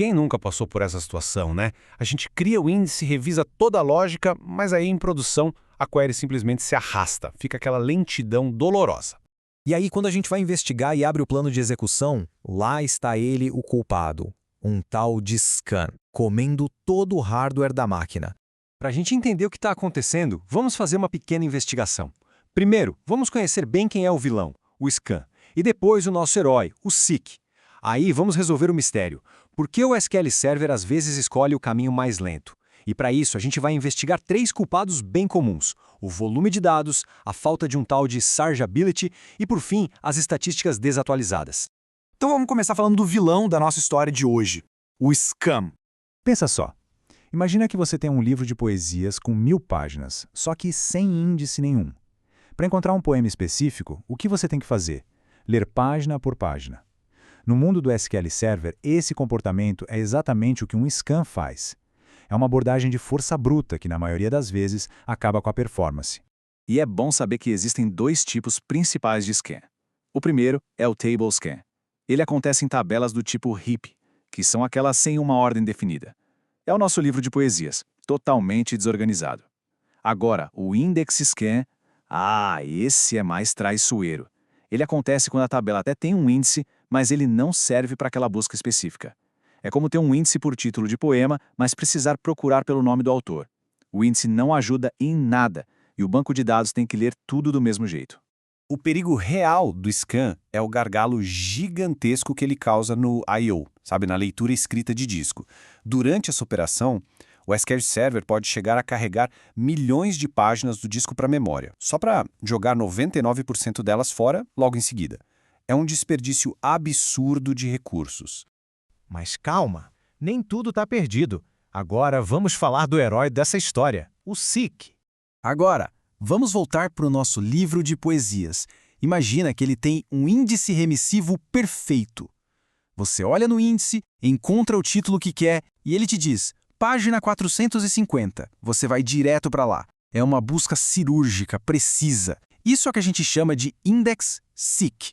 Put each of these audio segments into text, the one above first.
Quem nunca passou por essa situação, né? A gente cria o índice, revisa toda a lógica, mas aí em produção a query simplesmente se arrasta, fica aquela lentidão dolorosa. E aí, quando a gente vai investigar e abre o plano de execução, lá está ele, o culpado, um tal de scan, comendo todo o hardware da máquina. Para a gente entender o que está acontecendo, vamos fazer uma pequena investigação. Primeiro, vamos conhecer bem quem é o vilão, o scan, e depois o nosso herói, o seek. Aí vamos resolver o mistério. Por que o SQL Server às vezes escolhe o caminho mais lento? E para isso a gente vai investigar 3 culpados bem comuns: o volume de dados, a falta de um tal de searchability e, por fim, as estatísticas desatualizadas. Então vamos começar falando do vilão da nossa história de hoje, o scam. Pensa só. Imagina que você tem um livro de poesias com 1000 páginas, só que sem índice nenhum. Para encontrar um poema específico, o que você tem que fazer? Ler página por página. No mundo do SQL Server, esse comportamento é exatamente o que um scan faz. É uma abordagem de força bruta que, na maioria das vezes, acaba com a performance. E é bom saber que existem 2 tipos principais de scan. O primeiro é o table scan. Ele acontece em tabelas do tipo heap, que são aquelas sem uma ordem definida. É o nosso livro de poesias, totalmente desorganizado. Agora, o index scan, esse é mais traiçoeiro. Ele acontece quando a tabela até tem um índice, mas ele não serve para aquela busca específica. É como ter um índice por título de poema, mas precisar procurar pelo nome do autor. O índice não ajuda em nada, e o banco de dados tem que ler tudo do mesmo jeito. O perigo real do scan é o gargalo gigantesco que ele causa no I/O, sabe, na leitura escrita de disco. Durante essa operação, o SQL Server pode chegar a carregar milhões de páginas do disco para a memória, só para jogar 99% delas fora logo em seguida. É um desperdício absurdo de recursos. Mas calma, nem tudo está perdido. Agora vamos falar do herói dessa história, o seek. Agora, vamos voltar para o nosso livro de poesias. Imagina que ele tem um índice remissivo perfeito. Você olha no índice, encontra o título que quer e ele te diz, página 450. Você vai direto para lá. É uma busca cirúrgica, precisa. Isso é o que a gente chama de index seek.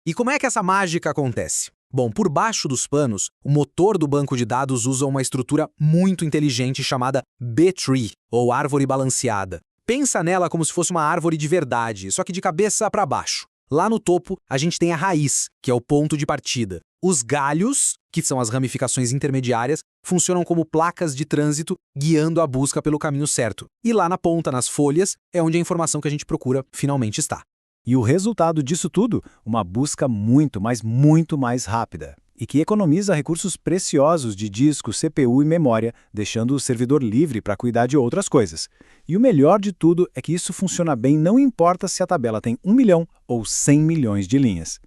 E como é que essa mágica acontece? Bom, por baixo dos panos, o motor do banco de dados usa uma estrutura muito inteligente chamada B-tree, ou árvore balanceada. Pensa nela como se fosse uma árvore de verdade, só que de cabeça para baixo. Lá no topo, a gente tem a raiz, que é o ponto de partida. Os galhos, que são as ramificações intermediárias, funcionam como placas de trânsito, guiando a busca pelo caminho certo. E lá na ponta, nas folhas, é onde a informação que a gente procura finalmente está. E o resultado disso tudo, uma busca muito, mas muito mais rápida. E que economiza recursos preciosos de disco, CPU e memória, deixando o servidor livre para cuidar de outras coisas. E o melhor de tudo é que isso funciona bem não importa se a tabela tem 1 milhão ou 100 milhões de linhas.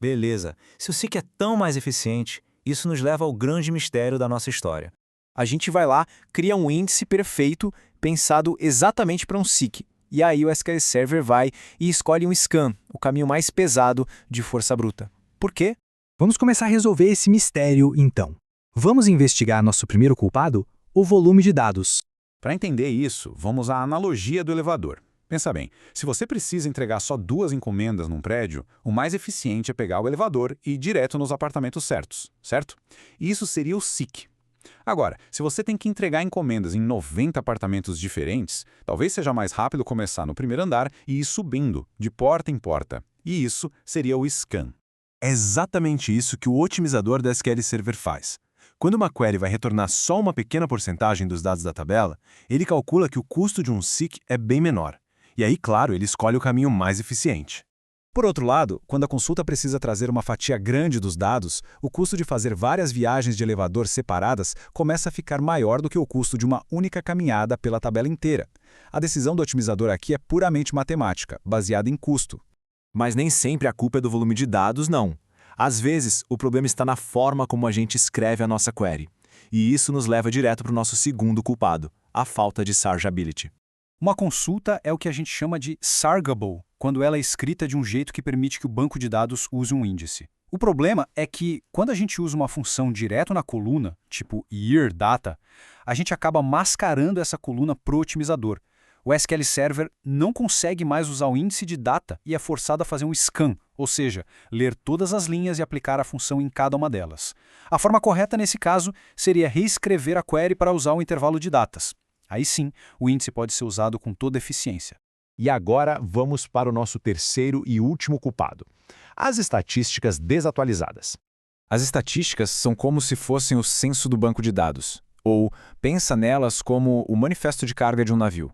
Beleza, se o seek é tão mais eficiente, isso nos leva ao grande mistério da nossa história. A gente vai lá, cria um índice perfeito, pensado exatamente para um seek. E aí o SQL Server vai e escolhe um scan, o caminho mais pesado de força bruta. Por quê? Vamos começar a resolver esse mistério, então. Vamos investigar nosso primeiro culpado, o volume de dados. Para entender isso, vamos à analogia do elevador. Pensa bem, se você precisa entregar só 2 encomendas num prédio, o mais eficiente é pegar o elevador e ir direto nos apartamentos certos, certo? Isso seria o seek. Agora, se você tem que entregar encomendas em 90 apartamentos diferentes, talvez seja mais rápido começar no primeiro andar e ir subindo, de porta em porta. E isso seria o scan. É exatamente isso que o otimizador da SQL Server faz. Quando uma query vai retornar só uma pequena porcentagem dos dados da tabela, ele calcula que o custo de um seek é bem menor. E aí, claro, ele escolhe o caminho mais eficiente. Por outro lado, quando a consulta precisa trazer uma fatia grande dos dados, o custo de fazer várias viagens de elevador separadas começa a ficar maior do que o custo de uma única caminhada pela tabela inteira. A decisão do otimizador aqui é puramente matemática, baseada em custo. Mas nem sempre a culpa é do volume de dados, não. Às vezes, o problema está na forma como a gente escreve a nossa query. E isso nos leva direto para o nosso segundo culpado, a falta de searchability. Uma consulta é o que a gente chama de sargable, quando ela é escrita de um jeito que permite que o banco de dados use um índice. O problema é que, quando a gente usa uma função direto na coluna, tipo year data, a gente acaba mascarando essa coluna pro otimizador. o SQL Server não consegue mais usar o índice de data e é forçado a fazer um scan, ou seja, ler todas as linhas e aplicar a função em cada uma delas. A forma correta nesse caso seria reescrever a query para usar o intervalo de datas. Aí sim, o índice pode ser usado com toda eficiência. E agora vamos para o nosso terceiro e último culpado: as estatísticas desatualizadas. As estatísticas são como se fossem o censo do banco de dados, ou pensa nelas como o manifesto de carga de um navio.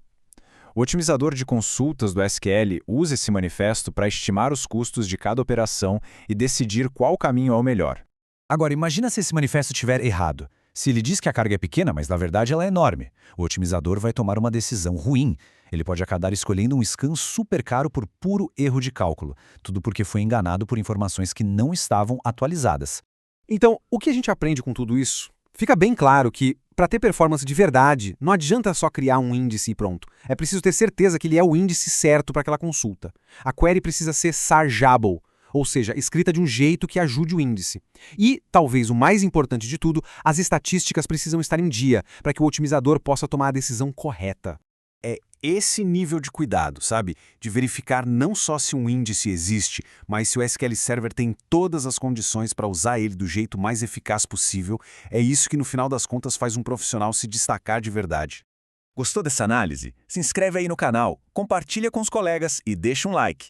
O otimizador de consultas do SQL usa esse manifesto para estimar os custos de cada operação e decidir qual caminho é o melhor. Agora, imagina se esse manifesto estiver errado. Se ele diz que a carga é pequena, mas na verdade ela é enorme. O otimizador vai tomar uma decisão ruim. Ele pode acabar escolhendo um scan super caro por puro erro de cálculo. Tudo porque foi enganado por informações que não estavam atualizadas. Então, o que a gente aprende com tudo isso? Fica bem claro que, para ter performance de verdade, não adianta só criar um índice e pronto. É preciso ter certeza que ele é o índice certo para aquela consulta. A query precisa ser sarjable, ou seja, escrita de um jeito que ajude o índice. E, talvez o mais importante de tudo, as estatísticas precisam estar em dia para que o otimizador possa tomar a decisão correta. É esse nível de cuidado, sabe? De verificar não só se um índice existe, mas se o SQL Server tem todas as condições para usar ele do jeito mais eficaz possível. É isso que no final das contas faz um profissional se destacar de verdade. Gostou dessa análise? Se inscreve aí no canal, compartilha com os colegas e deixa um like.